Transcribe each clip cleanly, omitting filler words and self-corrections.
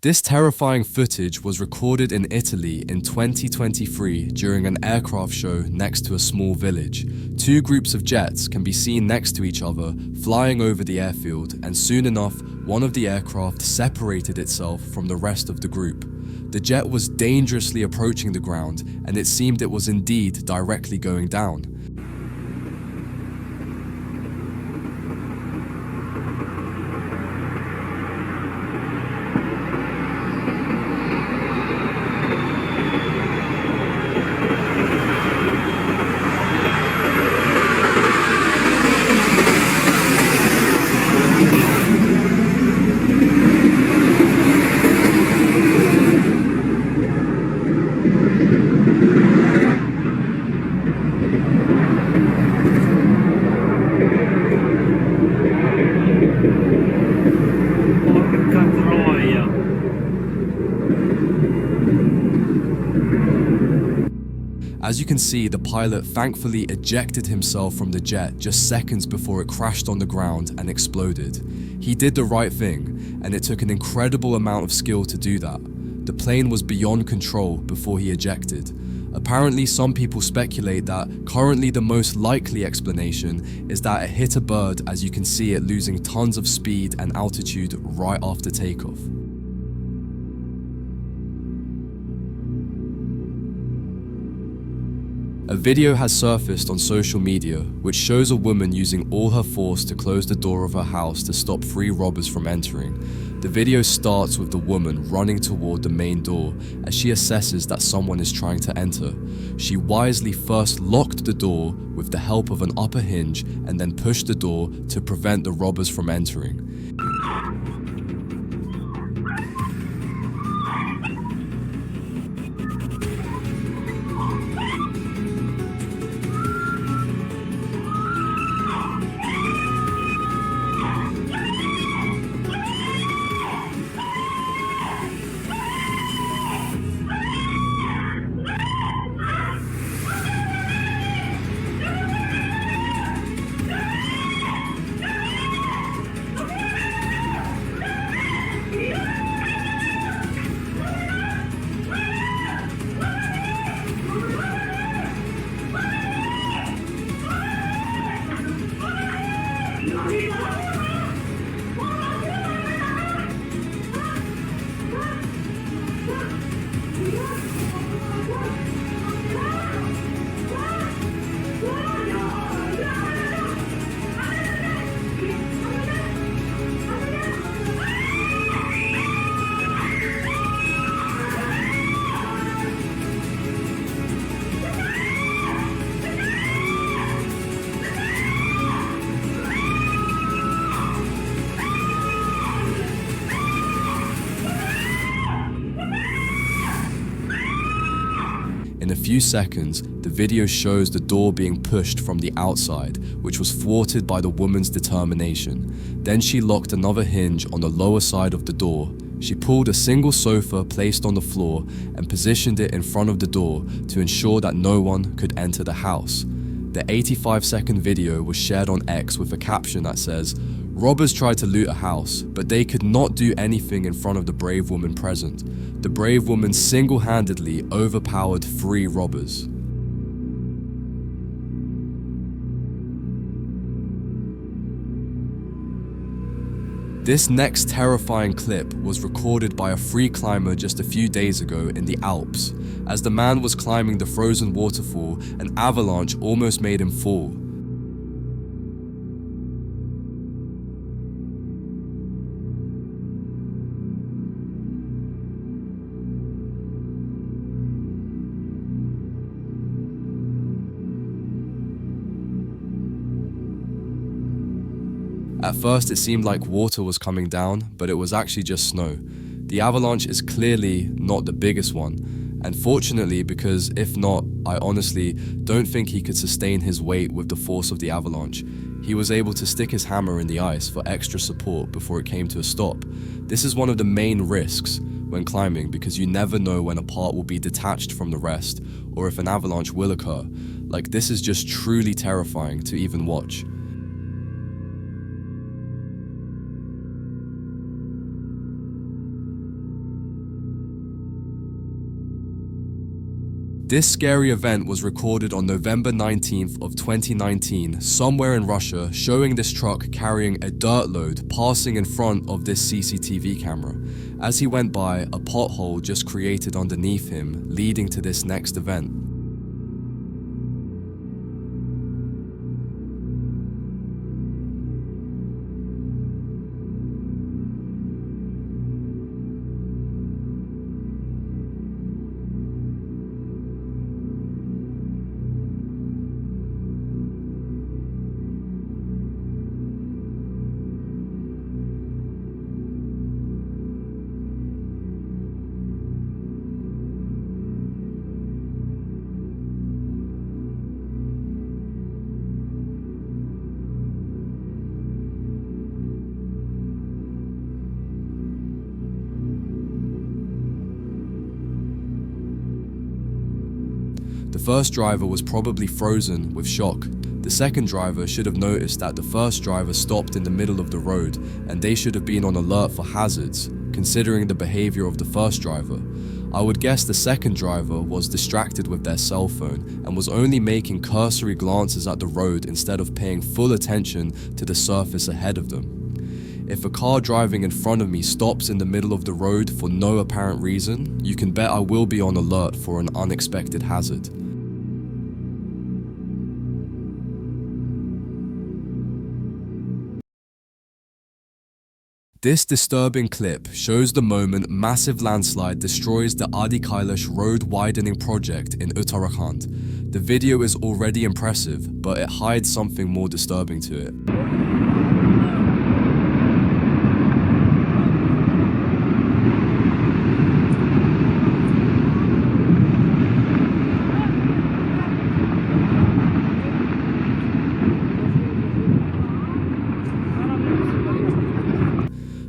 This terrifying footage was recorded in Italy in 2023 during an aircraft show next to a small village. Two groups of jets can be seen next to each other, flying over the airfield, and soon enough, one of the aircraft separated itself from the rest of the group. The jet was dangerously approaching the ground, and it seemed it was indeed directly going down. As you can see, the pilot thankfully ejected himself from the jet just seconds before it crashed on the ground and exploded. He did the right thing, and it took an incredible amount of skill to do that. The plane was beyond control before he ejected. Apparently, some people speculate that currently the most likely explanation is that it hit a bird, as you can see it losing tons of speed and altitude right after takeoff. A video has surfaced on social media which shows a woman using all her force to close the door of her house to stop 3 robbers from entering. The video starts with the woman running toward the main door as she assesses that someone is trying to enter. She wisely first locked the door with the help of an upper hinge and then pushed the door to prevent the robbers from entering. In a few seconds, the video shows the door being pushed from the outside, which was thwarted by the woman's determination. Then she locked another hinge on the lower side of the door. She pulled a single sofa placed on the floor and positioned it in front of the door to ensure that no one could enter the house. The 85-second video was shared on X with a caption that says, "Robbers tried to loot a house, but they could not do anything in front of the brave woman present. The brave woman single-handedly overpowered 3 robbers." This next terrifying clip was recorded by a free climber just a few days ago in the Alps. As the man was climbing the frozen waterfall, an avalanche almost made him fall. At first it seemed like water was coming down, but it was actually just snow. The avalanche is clearly not the biggest one, and fortunately, because if not, I honestly don't think he could sustain his weight with the force of the avalanche. He was able to stick his hammer in the ice for extra support before it came to a stop. This is one of the main risks when climbing, because you never know when a part will be detached from the rest, or if an avalanche will occur. Like, this is just truly terrifying to even watch. This scary event was recorded on November 19th of 2019 somewhere in Russia, showing this truck carrying a dirt load passing in front of this CCTV camera. As he went by, a pothole just created underneath him, leading to this next event. The first driver was probably frozen with shock. The second driver should have noticed that the first driver stopped in the middle of the road, and they should have been on alert for hazards, considering the behavior of the first driver. I would guess the second driver was distracted with their cell phone and was only making cursory glances at the road instead of paying full attention to the surface ahead of them. If a car driving in front of me stops in the middle of the road for no apparent reason, you can bet I will be on alert for an unexpected hazard. This disturbing clip shows the moment massive landslide destroys the Adi Kailash road widening project in Uttarakhand. The video is already impressive, but it hides something more disturbing to it.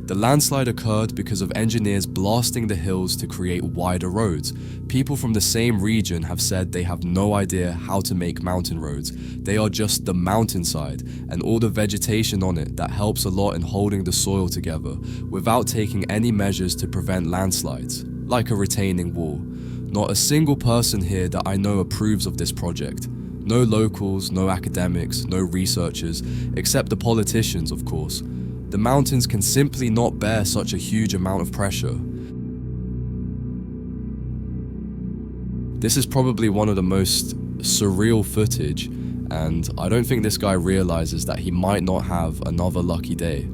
The landslide occurred because of engineers blasting the hills to create wider roads. People from the same region have said they have no idea how to make mountain roads. They are just the mountainside and all the vegetation on it that helps a lot in holding the soil together without taking any measures to prevent landslides, like a retaining wall. Not a single person here that I know approves of this project. No locals, no academics, no researchers, except the politicians, of course. The mountains can simply not bear such a huge amount of pressure. This is probably one of the most surreal footage, and I don't think this guy realizes that he might not have another lucky day.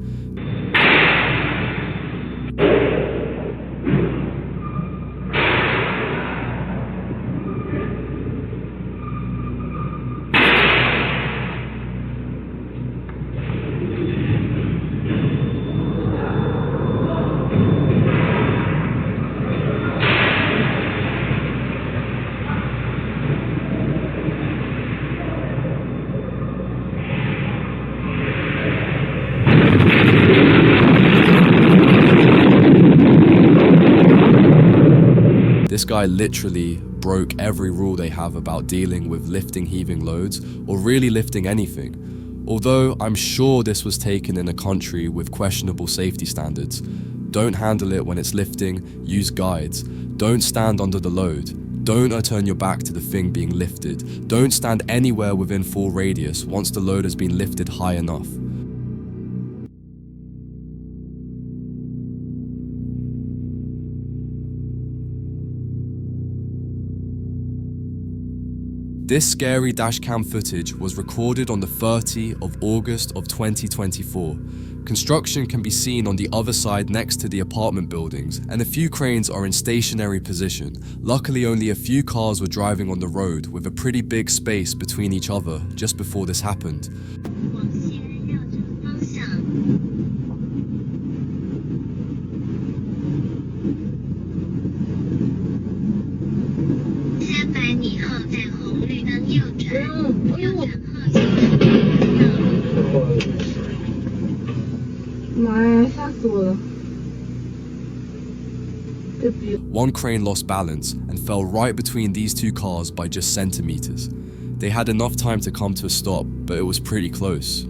This guy literally broke every rule they have about dealing with lifting heaving loads or really lifting anything. Although I'm sure this was taken in a country with questionable safety standards. Don't handle it when it's lifting, use guides. Don't stand under the load. Don't turn your back to the thing being lifted. Don't stand anywhere within full radius once the load has been lifted high enough. This scary dashcam footage was recorded on the 30th of August of 2024. Construction can be seen on the other side next to the apartment buildings, and a few cranes are in stationary position. Luckily, only a few cars were driving on the road with a pretty big space between each other just before this happened. One crane lost balance and fell right between these two cars by just centimeters. They had enough time to come to a stop, but it was pretty close.